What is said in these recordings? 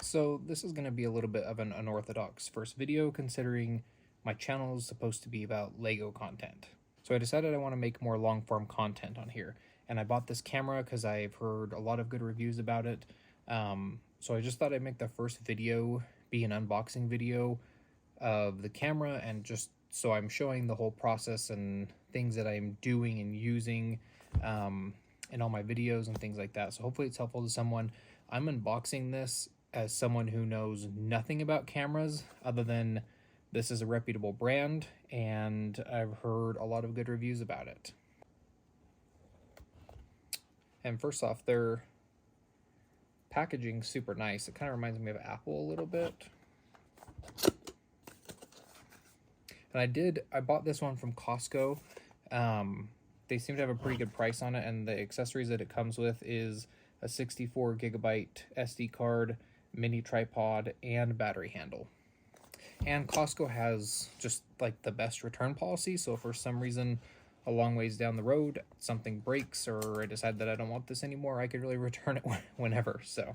So this is going to be a little bit of an unorthodox first video considering my channel is supposed to be about Lego content. So I decided I want to make more long form content on here. And I bought this camera because I've heard a lot of good reviews about it. So I just thought I'd make the first video be an unboxing video of the camera, and just so I'm showing the whole process and things that I'm doing and using in all my videos and things like that. So hopefully it's helpful to someone. I'm unboxing this as someone who knows nothing about cameras other than this is a reputable brand and I've heard a lot of good reviews about it. And first off, their packaging's super nice. It kind of reminds me of Apple a little bit. And I bought this one from Costco. They seem to have a pretty good price on it, and the accessories that it comes with is a 64 gigabyte SD card, mini tripod, and battery handle. And Costco has just like the best return policy, so if for some reason a long ways down the road something breaks or I decide that I don't want this anymore, I could really return it whenever. So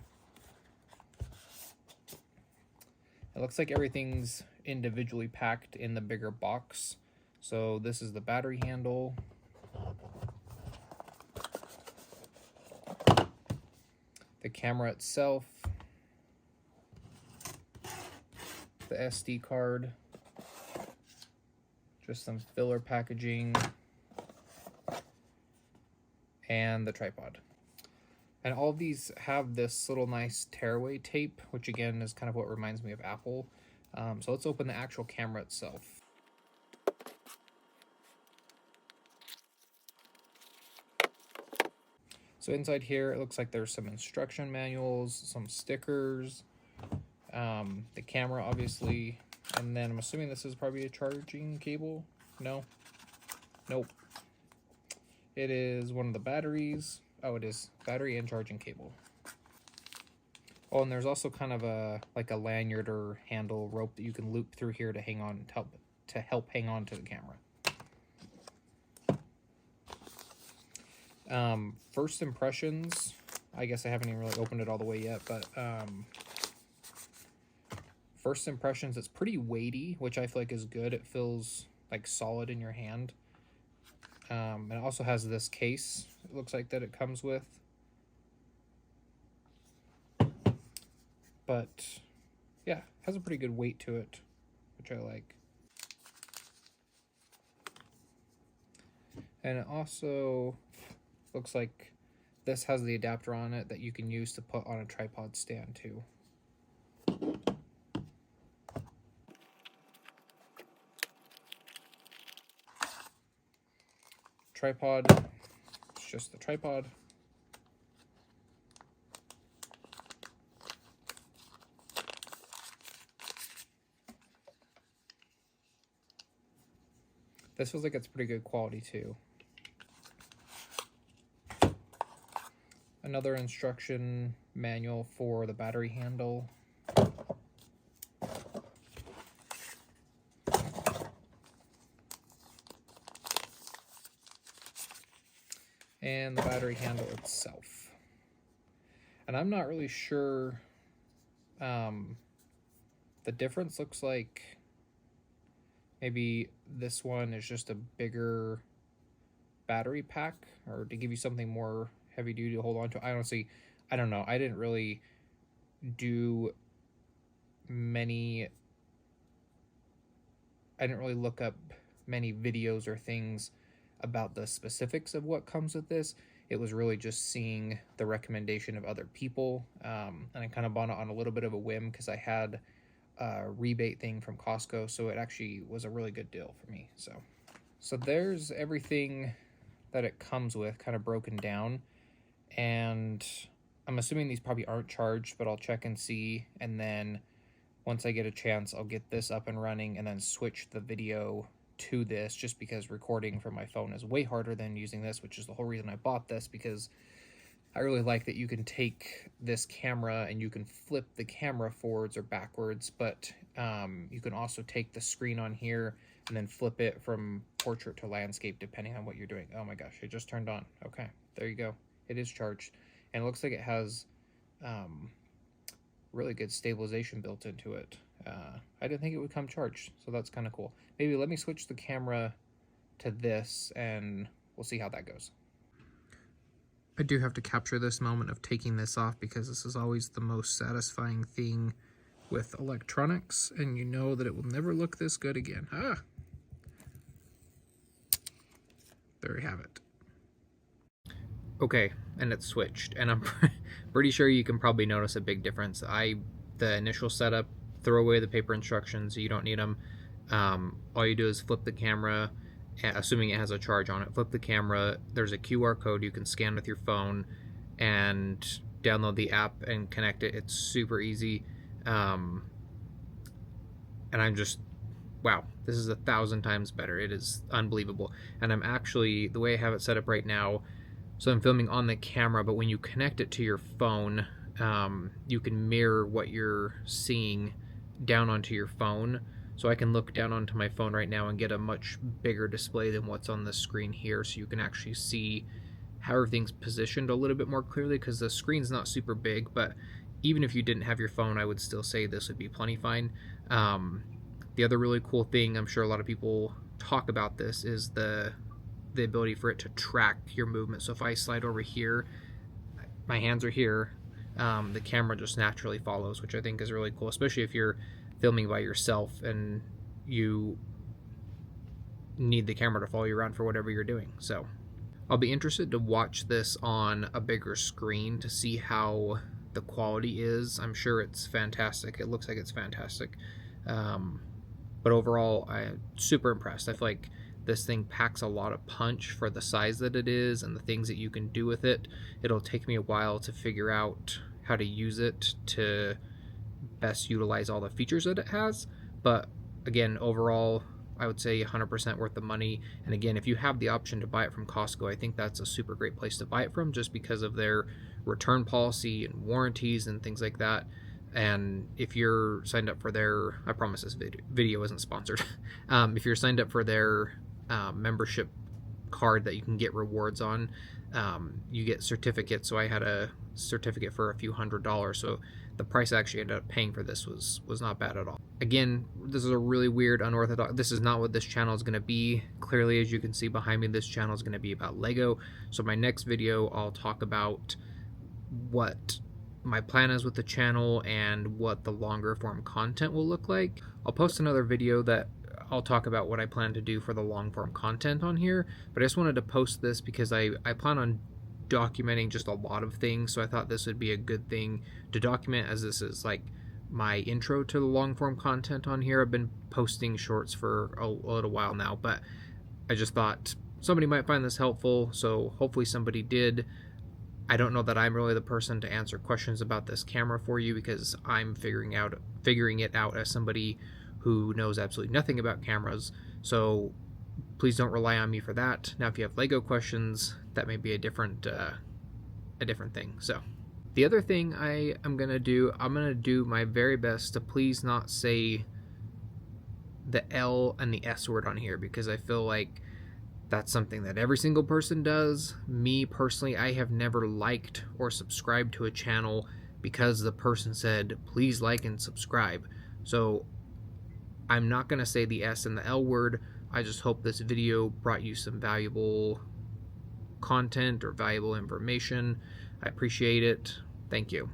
it looks like everything's individually packed in the bigger box. So this is the battery handle, the camera itself, the SD card, just some filler packaging, and the tripod. And all of these have this little nice tearaway tape, which again is kind of what reminds me of Apple. So let's open the actual camera itself. So inside here, it looks like there's some instruction manuals, some stickers, the camera obviously, and then I'm assuming this is probably a charging cable. No? Nope. It is one of the batteries. Oh, it is battery and charging cable. Oh, and there's also kind of a like a lanyard or handle rope that you can loop through here to hang on, to help hang on to the camera. First impressions, I guess I haven't even really opened it all the way yet, but first impressions, it's pretty weighty, which I feel like is good. It feels like solid in your hand. And it also has this case, it looks like, that it comes with. But yeah, has a pretty good weight to it, which I like. And it also looks like this has the adapter on it that you can use to put on a tripod stand too. Tripod, it's just the tripod. This feels like it's pretty good quality too. Another instruction manual for the battery handle. And the battery handle itself. And I'm not really sure, the difference looks like maybe this one is just a bigger battery pack, or to give you something more heavy duty to hold on to. I don't know. I didn't really look up many videos or things about the specifics of what comes with this. It was really just seeing the recommendation of other people, and I kind of bought it on a little bit of a whim because I had a rebate thing from Costco, so it actually was a really good deal for me. So there's everything that it comes with, kind of broken down, and I'm assuming these probably aren't charged, but I'll check and see, and then once I get a chance, I'll get this up and running and then switch the video to this, just because recording from my phone is way harder than using this, which is the whole reason I bought this, because I really like that you can take this camera and you can flip the camera forwards or backwards, but you can also take the screen on here and then flip it from portrait to landscape depending on what you're doing. Oh my gosh, it just turned on. Okay, there you go. It is charged, and it looks like it has really good stabilization built into it. I didn't think it would come charged, so that's kind of cool. Maybe let me switch the camera to this and we'll see how that goes. I do have to capture this moment of taking this off because this is always the most satisfying thing with electronics, and you know that it will never look this good again. There you have it. Okay, and it's switched, and I'm pretty sure you can probably notice a big difference. The initial setup, throw away the paper instructions, you don't need them. All you do is flip the camera, assuming it has a charge on it, flip the camera, there's a QR code you can scan with your phone and download the app and connect it. It's super easy. And I'm just, wow, this is 1,000 times better. It is unbelievable. And I'm actually, the way I have it set up right now, so I'm filming on the camera, but when you connect it to your phone, you can mirror what you're seeing down onto your phone. So I can look down onto my phone right now and get a much bigger display than what's on the screen here, so you can actually see how everything's positioned a little bit more clearly, because the screen's not super big, but even if you didn't have your phone, I would still say this would be plenty fine. The other really cool thing, I'm sure a lot of people talk about this, is the ability for it to track your movement. So if I slide over here, my hands are here, the camera just naturally follows, which I think is really cool, especially if you're filming by yourself and you need the camera to follow you around for whatever you're doing. So I'll be interested to watch this on a bigger screen to see how the quality is. I'm sure it's fantastic. It looks like it's fantastic. But overall, I'm super impressed. I feel like this thing packs a lot of punch for the size that it is and the things that you can do with it. It'll take me a while to figure out how to use it to best utilize all the features that it has, but again, overall, I would say 100% worth the money. And again, if you have the option to buy it from Costco, I think that's a super great place to buy it from, just because of their return policy and warranties and things like that. And if you're signed up for their, I promise this video isn't sponsored, if you're signed up for their membership card that you can get rewards on, you get certificates. So I had a certificate for a few $100s, so the price I actually ended up paying for this was not bad at all. Again, this is a really weird, unorthodox, this is not what this channel is going to be. Clearly, as you can see behind me, this channel is going to be about Lego. So my next video, I'll talk about what my plan is with the channel and what the longer form content will look like. I'll post another video that I'll talk about what I plan to do for the long form content on here, but I just wanted to post this because I plan on documenting just a lot of things, so I thought this would be a good thing to document, as this is like my intro to the long form content on here. I've been posting shorts for a little while now, but I just thought somebody might find this helpful, so hopefully somebody did. I don't know that I'm really the person to answer questions about this camera for you, because I'm figuring it out as somebody who knows absolutely nothing about cameras, so please don't rely on me for that. Now, if you have Lego questions, that may be a different thing. So the other thing I'm gonna do my very best to please not say the L and the S word on here, because I feel like that's something that every single person does. Me personally, I have never liked or subscribed to a channel because the person said, please like and subscribe. So I'm not gonna say the S and the L word. I just hope this video brought you some valuable content or valuable information. I appreciate it. Thank you.